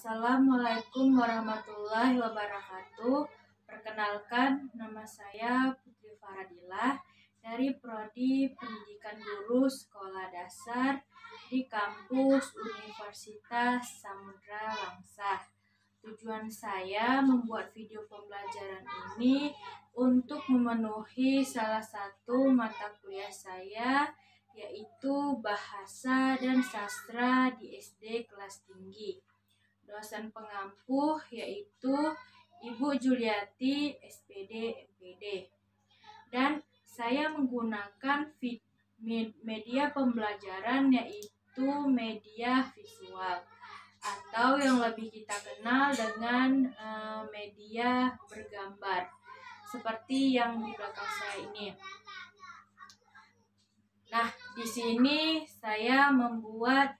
Assalamualaikum warahmatullahi wabarakatuh. Perkenalkan, nama saya Putri Faradilah dari Prodi Pendidikan Guru Sekolah Dasar di kampus Universitas Samudra Langsa. Tujuan saya membuat video pembelajaran ini untuk memenuhi salah satu mata kuliah saya, yaitu Bahasa dan Sastra di SD kelas tinggi. Dosen pengampu yaitu Ibu Juliati SPD MPD. Dan saya menggunakan media pembelajaran yaitu media visual atau yang lebih kita kenal dengan media bergambar seperti yang di belakang saya ini. Nah, di sini saya membuat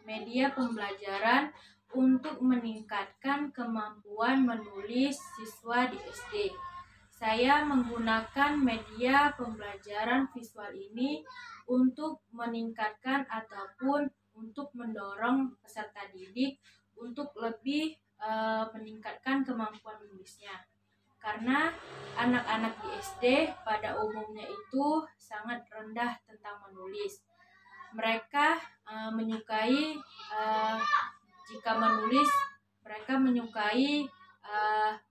media pembelajaran untuk meningkatkan kemampuan menulis siswa di SD. Saya menggunakan media pembelajaran visual ini untuk meningkatkan ataupun untuk mendorong peserta didik untuk lebih meningkatkan kemampuan menulisnya. Karena anak-anak di SD pada umumnya itu sangat rendah tentang menulis. Mereka menyukai jika menulis, mereka menyukai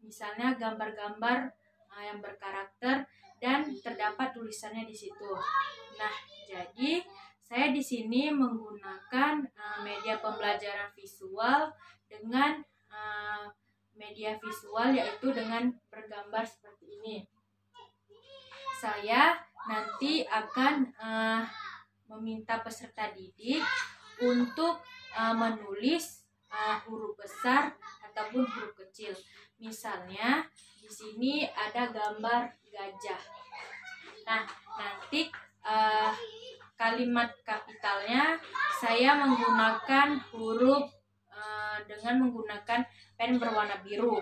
misalnya gambar-gambar yang berkarakter dan terdapat tulisannya di situ. Nah, jadi saya di sini menggunakan media pembelajaran visual dengan media visual yaitu dengan bergambar seperti ini. Saya nanti akan meminta peserta didik untuk menulis huruf besar ataupun huruf kecil. Misalnya di sini ada gambar gajah. Nah, nanti kalimat kapitalnya saya menggunakan huruf dengan menggunakan pen berwarna biru.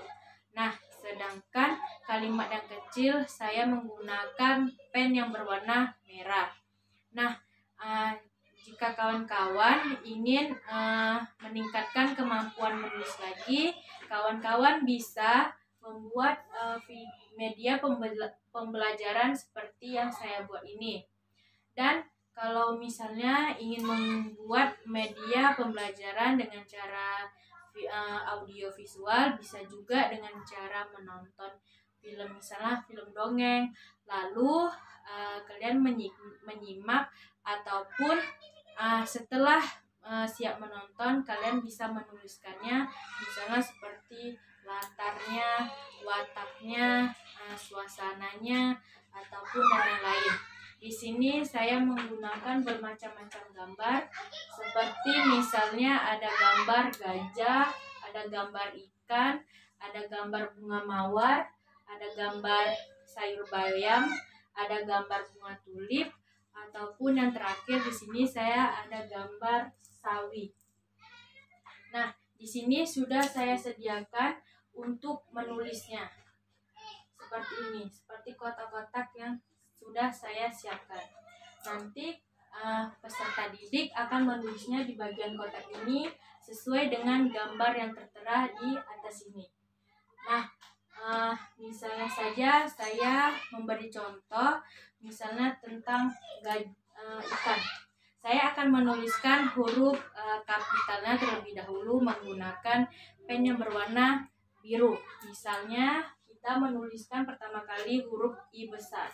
Nah, sedangkan kalimat yang kecil saya menggunakan pen yang berwarna merah. Nah, jika kawan-kawan ingin meningkatkan kemampuan menulis lagi, kawan-kawan bisa membuat media pembelajaran seperti yang saya buat ini. Dan kalau misalnya ingin membuat media pembelajaran dengan cara audio visual, bisa juga dengan cara menonton film, misalnya film dongeng, lalu kalian menyimak ataupun setelah siap menonton, kalian bisa menuliskannya, misalnya seperti latarnya, wataknya, suasananya, ataupun dan lain-lain. Di sini saya menggunakan bermacam-macam gambar, seperti misalnya ada gambar gajah, ada gambar ikan, ada gambar bunga mawar, ada gambar sayur bayam, ada gambar bunga tulip, ataupun yang terakhir di sini saya ada gambar sawi. Nah, di sini sudah saya sediakan untuk menulisnya. Seperti ini, seperti kotak-kotak yang sudah saya siapkan. Nanti peserta didik akan menulisnya di bagian kotak ini sesuai dengan gambar yang tertera di atas ini. Nah, misalnya saja saya memberi contoh, misalnya tentang ikan. Saya akan menuliskan huruf kapitalnya terlebih dahulu menggunakan pen yang berwarna biru. Misalnya kita menuliskan pertama kali huruf I besar.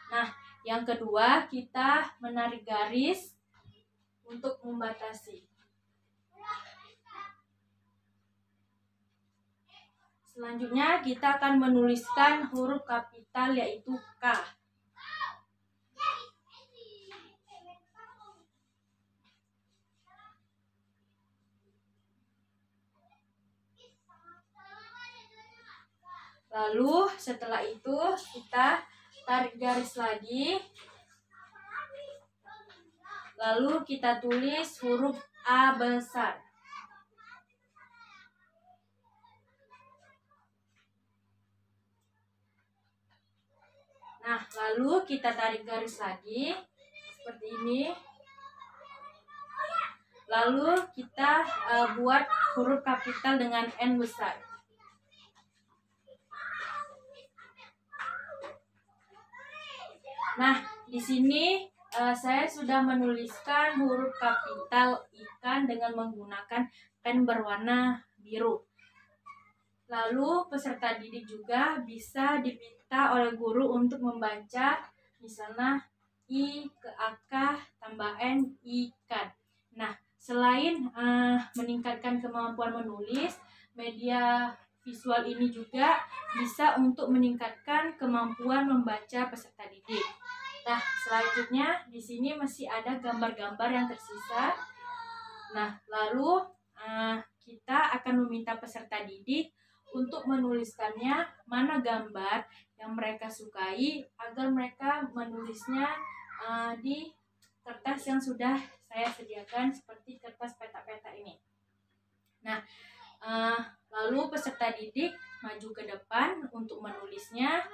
Nah, yang kedua kita menarik garis untuk membatasi. Selanjutnya kita akan menuliskan huruf kapital yaitu K. Lalu setelah itu kita tarik garis lagi. Lalu kita tulis huruf A besar. Nah, lalu kita tarik garis lagi seperti ini. Lalu kita buat huruf kapital dengan N besar. Nah, di sini saya sudah menuliskan huruf kapital ikan dengan menggunakan pen berwarna biru. Lalu peserta didik juga bisa diminta oleh guru untuk membaca misalnya I ke AK tambah N ikan. Nah, selain meningkatkan kemampuan menulis, media visual ini juga bisa untuk meningkatkan kemampuan membaca peserta didik. Nah, selanjutnya di sini masih ada gambar-gambar yang tersisa. Nah, lalu kita akan meminta peserta didik untuk menuliskannya mana gambar yang mereka sukai agar mereka menulisnya di kertas yang sudah saya sediakan seperti kertas peta-peta ini. Nah, lalu peserta didik maju ke depan untuk menulisnya.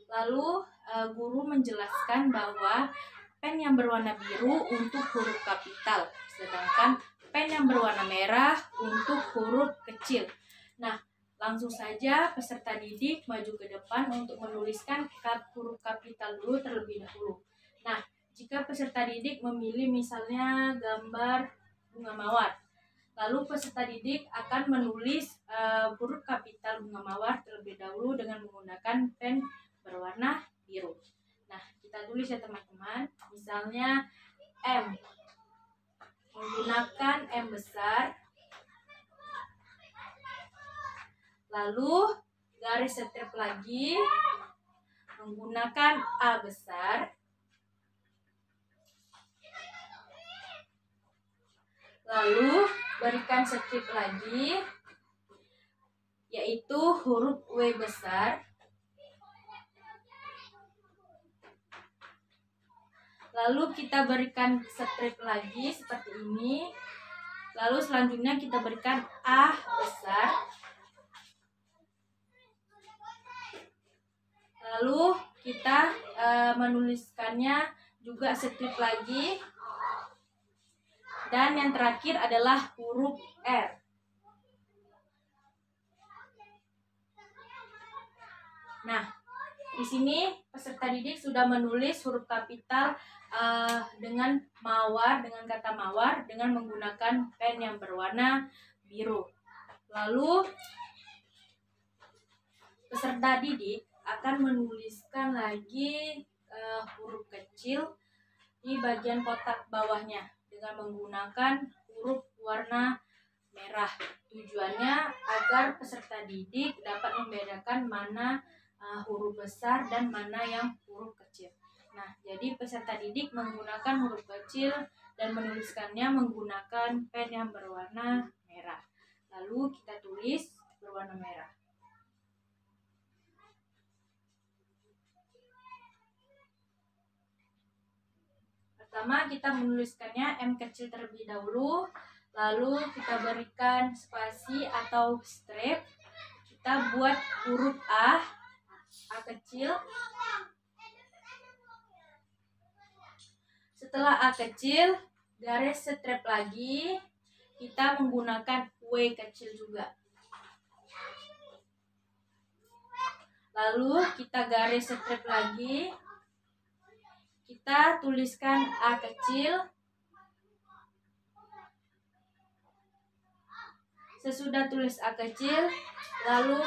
Lalu guru menjelaskan bahwa pen yang berwarna biru untuk huruf kapital, sedangkan pen yang berwarna merah untuk huruf kecil. Nah, langsung saja peserta didik maju ke depan untuk menuliskan huruf kapital dulu terlebih dahulu. Nah, jika peserta didik memilih misalnya gambar bunga mawar, lalu peserta didik akan menulis huruf kapital bunga mawar terlebih dahulu dengan menggunakan pen berwarna biru. Nah, kita tulis ya teman-teman. Misalnya M, menggunakan M besar. Lalu garis strip lagi menggunakan A besar. Lalu berikan strip lagi yaitu huruf W besar. Lalu kita berikan strip lagi seperti ini. Lalu selanjutnya kita berikan A besar. Lalu kita menuliskannya juga strip lagi. Dan yang terakhir adalah huruf R. Nah, di sini peserta didik sudah menulis huruf kapital dengan mawar, dengan kata mawar, dengan menggunakan pen yang berwarna biru. Lalu peserta didik akan menuliskan lagi huruf kecil di bagian kotak bawahnya dengan menggunakan huruf warna merah. Tujuannya agar peserta didik dapat membedakan mana huruf besar dan mana yang huruf kecil. Nah, jadi peserta didik menggunakan huruf kecil dan menuliskannya menggunakan pen yang berwarna merah. Lalu kita tulis berwarna merah. Pertama kita menuliskannya M kecil terlebih dahulu. Lalu kita berikan spasi atau strip. Kita buat huruf A kecil. Setelah A kecil, garis strip lagi. Kita menggunakan W kecil juga. Lalu kita garis strip lagi. Kita tuliskan A kecil. Sesudah tulis A kecil, lalu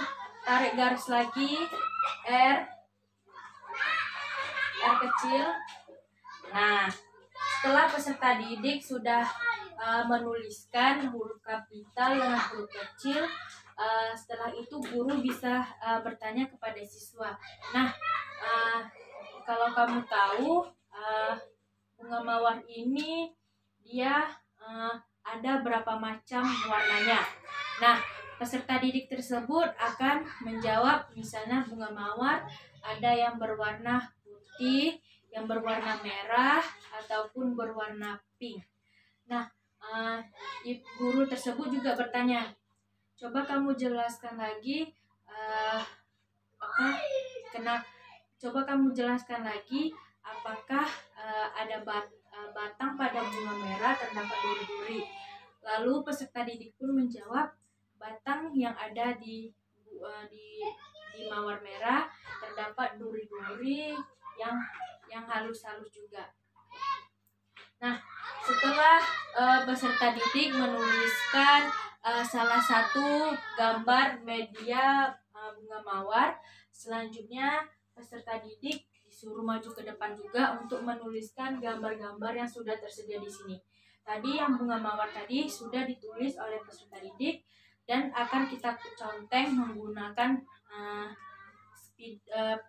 tarik garis lagi R kecil. Nah, setelah peserta didik sudah menuliskan huruf kapital dengan huruf kecil, setelah itu guru bisa bertanya kepada siswa. Nah, kalau kamu tahu bunga mawar ini dia ada berapa macam warnanya. Nah, peserta didik tersebut akan menjawab misalnya bunga mawar ada yang berwarna putih, yang berwarna merah, ataupun berwarna pink. Nah, guru tersebut juga bertanya, coba kamu jelaskan lagi coba kamu jelaskan lagi apakah ada batang pada bunga merah terdapat duri-duri. Lalu peserta didik pun menjawab, batang yang ada di mawar merah terdapat duri-duri yang halus-halus juga. Nah, setelah peserta didik menuliskan salah satu gambar media bunga mawar, selanjutnya peserta didik disuruh maju ke depan juga untuk menuliskan gambar-gambar yang sudah tersedia di sini. Tadi yang bunga mawar tadi sudah ditulis oleh peserta didik dan akan kita conteng menggunakan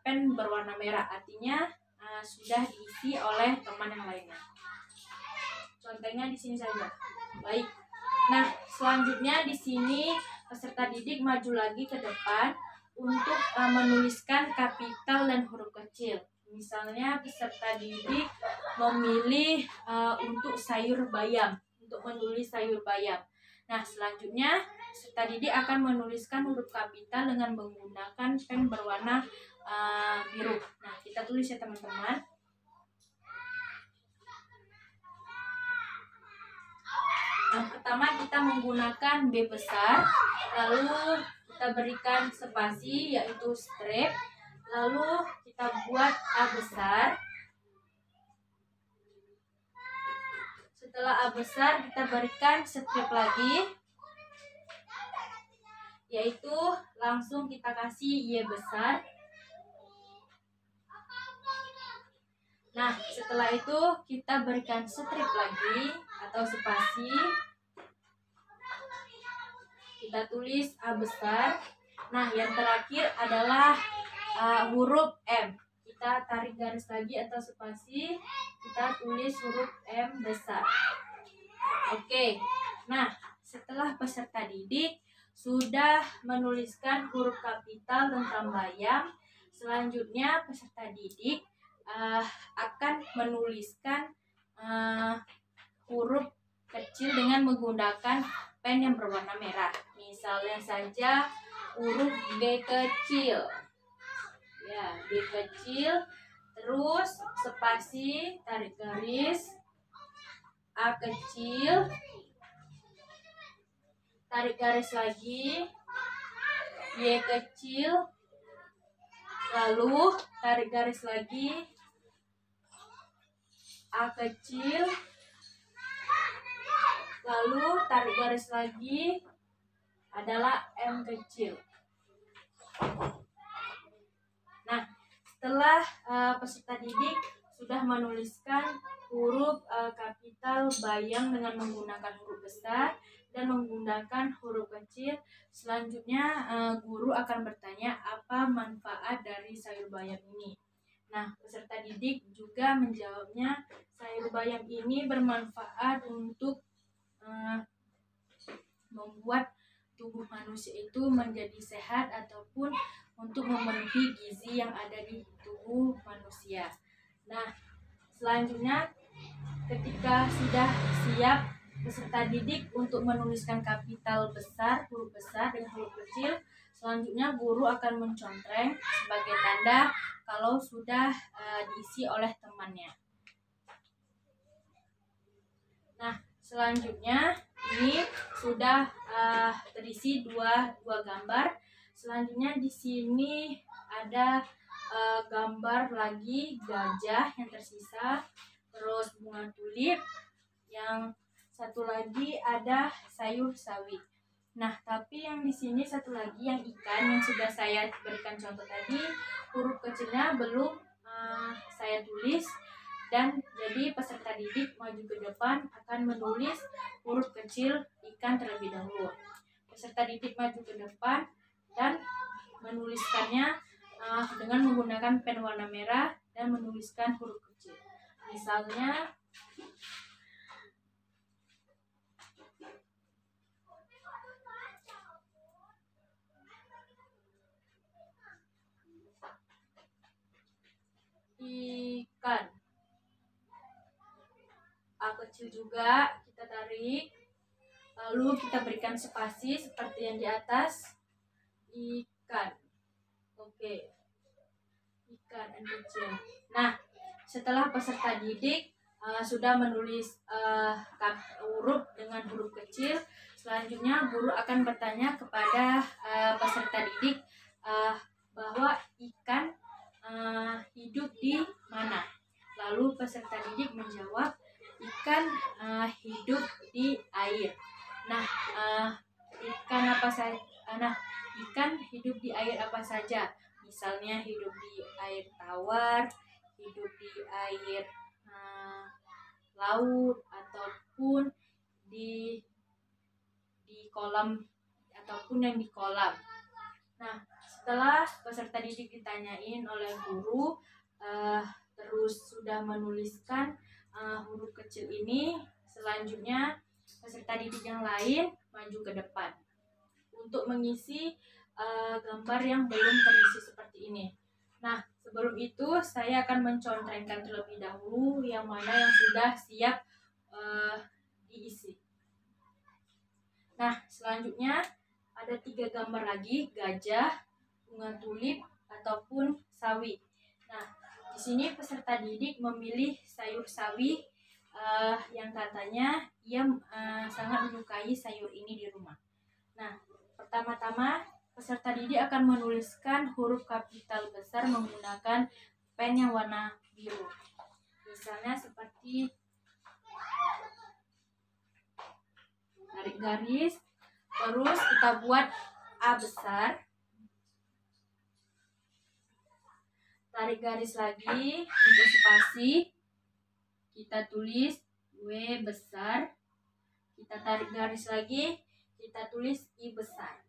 pen berwarna merah, artinya sudah diisi oleh teman yang lainnya. Contohnya di sini saja. Baik. Nah, selanjutnya di sini peserta didik maju lagi ke depan untuk menuliskan kapital dan huruf kecil. Misalnya peserta didik memilih untuk sayur bayam, untuk menulis sayur bayam. Nah, selanjutnya peserta didik akan menuliskan huruf kapital dengan menggunakan pen berwarna biru. Nah, kita tulis ya teman-teman. Yang pertama kita menggunakan B besar, lalu kita berikan spasi yaitu strip, lalu kita buat A besar. Setelah A besar kita berikan strip lagi, yaitu langsung kita kasih Y besar. Nah, setelah itu kita berikan strip lagi atau spasi. Kita tulis A besar. Nah, yang terakhir adalah huruf M. Kita tarik garis lagi atau spasi. Kita tulis huruf M besar. Oke. Nah, setelah peserta didik sudah menuliskan huruf kapital tentang bayam, selanjutnya peserta didik akan menuliskan huruf kecil dengan menggunakan pen yang berwarna merah. Misalnya saja huruf B kecil. Ya, B kecil, terus spasi, tarik garis, A kecil, tarik garis lagi, Y kecil, lalu tarik garis lagi, A kecil, lalu tarik garis lagi adalah M kecil. Nah, setelah peserta didik sudah menuliskan huruf kapital bayam dengan menggunakan huruf besar dan menggunakan huruf kecil, selanjutnya guru akan bertanya apa manfaat dari sayur bayam ini. Nah, peserta didik juga menjawabnya, sayur bayam ini bermanfaat untuk membuat tubuh manusia itu menjadi sehat ataupun untuk memenuhi gizi yang ada di tubuh manusia. Nah, selanjutnya ketika sudah siap peserta didik untuk menuliskan kapital besar, huruf besar dengan huruf kecil, selanjutnya guru akan mencontreng sebagai tanda kalau sudah diisi oleh temannya. Nah, selanjutnya ini sudah terisi dua gambar. Selanjutnya di sini ada gambar lagi gajah yang tersisa, terus bunga tulip, yang satu lagi ada sayur sawi. Nah, tapi yang di sini satu lagi yang ikan yang sudah saya berikan contoh tadi, huruf kecilnya belum saya tulis, dan jadi peserta didik maju ke depan akan menulis huruf kecil ikan terlebih dahulu. Peserta didik maju ke depan dan menuliskannya dengan menggunakan pen warna merah dan menuliskan huruf kecil. Misalnya ikan. A kecil juga kita tarik, lalu kita berikan spasi seperti yang di atas, ikan. Oke, ikan N kecil. Nah, setelah peserta didik sudah menulis huruf dengan huruf kecil, selanjutnya guru akan bertanya kepada peserta didik bahwa ikan hidup di mana. Lalu peserta didik menjawab ikan hidup di air. Nah, ikan hidup di air apa saja? Misalnya hidup di air tawar, hidup di air laut, ataupun di kolam, ataupun yang di kolam. Nah, setelah peserta didik ditanyain oleh guru, terus sudah menuliskan huruf kecil ini, selanjutnya peserta didik yang lain maju ke depan untuk mengisi gambar yang belum terisi seperti ini. Nah, sebelum itu saya akan mencontrengkan terlebih dahulu yang mana yang sudah siap diisi. Nah, selanjutnya ada 3 gambar lagi, gajah, bunga tulip, ataupun sawi. Nah, di sini peserta didik memilih sayur sawi yang katanya ia sangat menyukai sayur ini di rumah. Nah, pertama-tama peserta didik akan menuliskan huruf kapital besar menggunakan pen yang warna biru. Misalnya seperti tarik garis, terus kita buat A besar, tarik garis lagi untuk spasi, kita tulis W besar, kita tarik garis lagi, kita tulis I besar.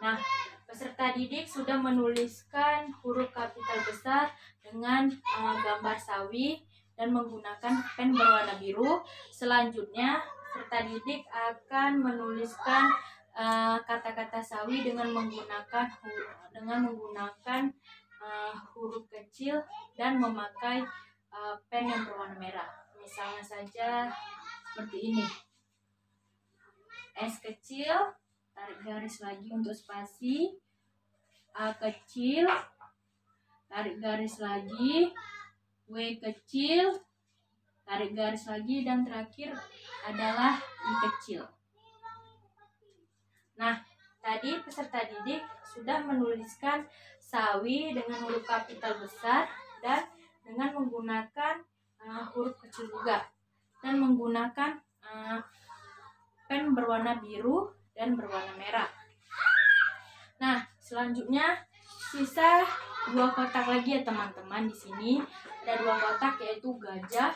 Nah, peserta didik sudah menuliskan huruf kapital besar dengan gambar sawi dan menggunakan pen berwarna biru. Selanjutnya, peserta didik akan menuliskan kata-kata sawi dengan menggunakan huruf kecil dan memakai pen yang berwarna merah. Misalnya saja seperti ini. S kecil, tarik garis lagi untuk spasi, A kecil, tarik garis lagi, W kecil, tarik garis lagi, dan terakhir adalah I kecil. Nah, tadi peserta didik sudah menuliskan sawi dengan huruf kapital besar dan dengan menggunakan huruf kecil juga, dan menggunakan pen berwarna biru dan berwarna merah. Nah, selanjutnya sisa 2 kotak lagi ya teman-teman. Di sini ada 2 kotak, yaitu gajah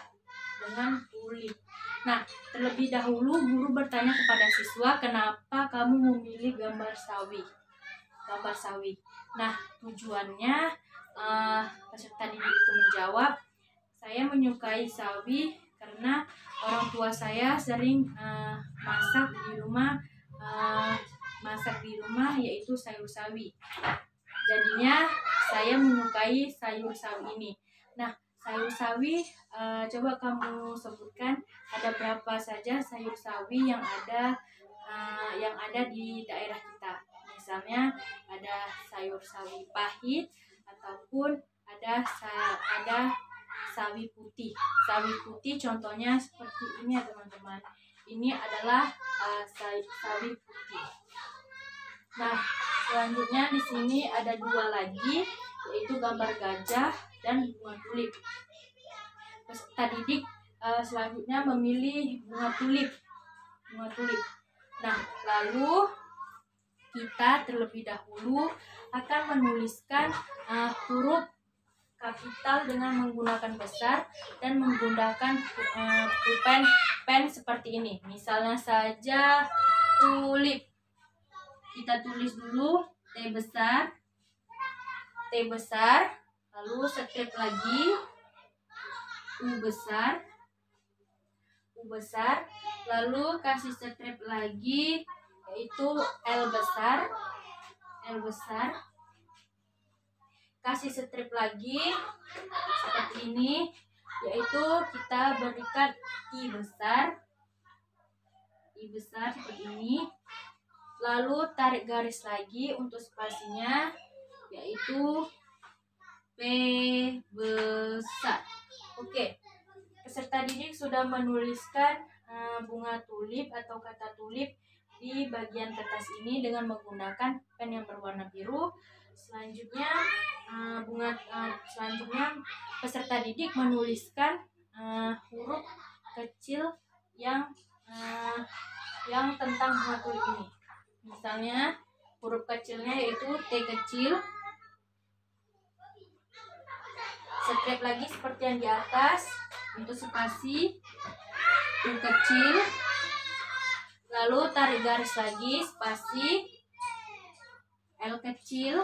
dengan tulip. Nah, terlebih dahulu guru bertanya kepada siswa, kenapa kamu memilih gambar sawi? Nah, tujuannya peserta didik itu menjawab, saya menyukai sawi karena orang tua saya sering masak di rumah yaitu sayur sawi. Jadinya saya menyukai sayur sawi ini. Nah, sayur sawi, coba kamu sebutkan ada berapa saja sayur sawi yang ada di daerah kita. Misalnya ada sayur sawi pahit, ataupun ada sawi putih. Sawi putih contohnya seperti ini ya teman-teman. Ini adalah sawi putih. Nah, selanjutnya di sini ada 2 lagi, yaitu gambar gajah dan bunga tulip. Peserta didik selanjutnya memilih bunga tulip. Nah, lalu kita terlebih dahulu akan menuliskan huruf kapital dengan menggunakan besar dan menggunakan pen seperti ini. Misalnya saja tulip. Kita tulis dulu T besar, lalu strip lagi U besar, lalu kasih strip lagi yaitu L besar, kasih strip lagi seperti ini, yaitu kita berikan I besar seperti ini. Lalu tarik garis lagi untuk spasinya, yaitu P besar. Oke, peserta didik sudah menuliskan bunga tulip atau kata tulip di bagian kertas ini dengan menggunakan pen yang berwarna biru. Selanjutnya peserta didik menuliskan huruf kecil yang tentang bunga tulip ini. Misalnya huruf kecilnya yaitu T kecil. Strip lagi seperti yang di atas untuk spasi U kecil. Lalu tarik garis lagi spasi L kecil.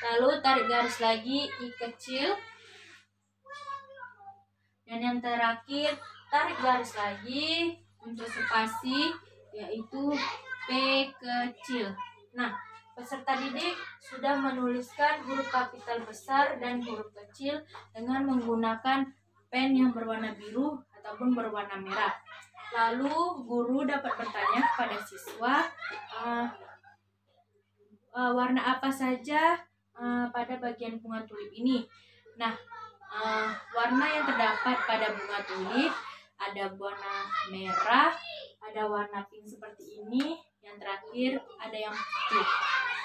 Lalu tarik garis lagi I kecil. Dan yang terakhir tarik garis lagi untuk spasi yaitu P kecil. Nah, peserta didik sudah menuliskan huruf kapital besar dan huruf kecil dengan menggunakan pen yang berwarna biru ataupun berwarna merah. Lalu guru dapat bertanya kepada siswa warna apa saja pada bagian bunga tulip ini. Nah, warna yang terdapat pada bunga tulip ada warna merah, ada warna pink seperti ini, yang terakhir ada yang putih.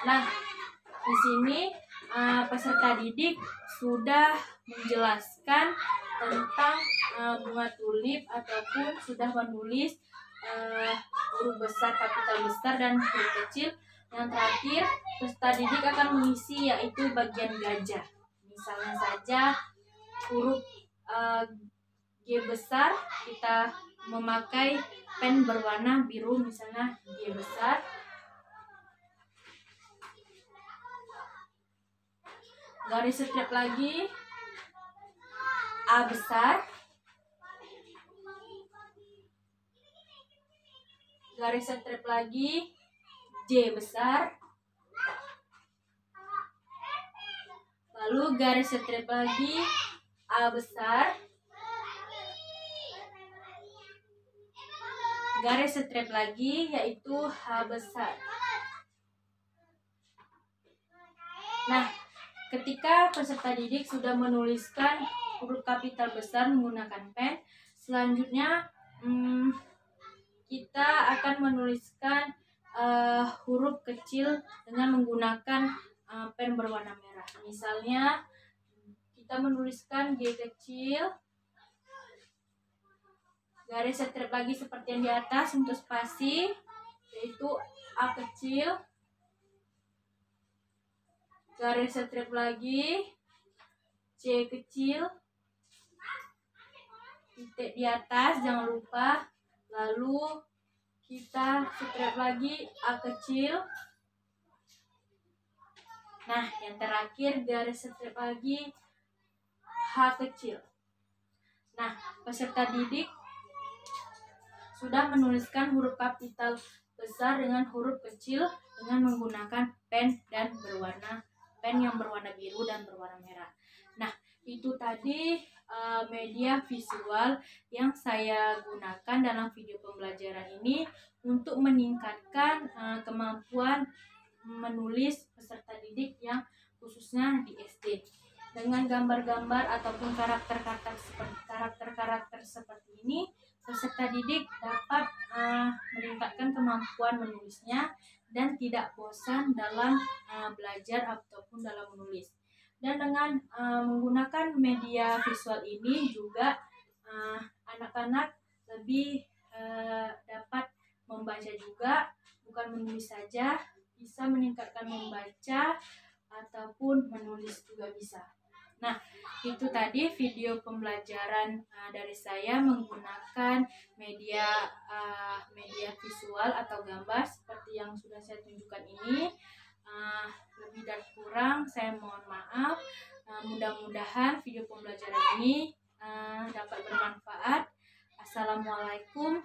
Nah, di sini peserta didik sudah menjelaskan tentang bunga tulip ataupun sudah menulis huruf besar, kapital besar dan huruf kecil. Yang terakhir peserta didik akan mengisi yaitu bagian gajah. Misalnya saja huruf G besar kita memakai pen berwarna biru, misalnya G besar. Garis strip lagi A besar. Garis strip lagi J besar. Lalu garis strip lagi A besar. Garis strip lagi yaitu H besar. Nah, ketika peserta didik sudah menuliskan huruf kapital besar menggunakan pen, selanjutnya kita akan menuliskan huruf kecil dengan menggunakan pen berwarna merah. Misalnya kita menuliskan G kecil. Garis strip lagi seperti yang di atas untuk spasi yaitu A kecil. Garis strip lagi C kecil. Titik di atas jangan lupa. Lalu kita strip lagi A kecil. Nah, yang terakhir garis strip lagi H kecil. Nah, peserta didik sudah menuliskan huruf kapital besar dengan huruf kecil dengan menggunakan pen yang berwarna biru dan berwarna merah. Nah, itu tadi media visual yang saya gunakan dalam video pembelajaran ini untuk meningkatkan kemampuan menulis peserta didik yang khususnya di SD. Dengan gambar-gambar ataupun karakter-karakter seperti ini, peserta didik dapat meningkatkan kemampuan menulisnya dan tidak bosan dalam belajar ataupun dalam menulis. Dan dengan menggunakan media visual ini juga anak-anak lebih dapat membaca juga, bukan menulis saja, bisa meningkatkan membaca ataupun menulis juga bisa. Nah, itu tadi video pembelajaran dari saya menggunakan media visual atau gambar seperti yang sudah saya tunjukkan ini. Lebih dan kurang saya mohon maaf. Mudah-mudahan video pembelajaran ini dapat bermanfaat. Assalamualaikum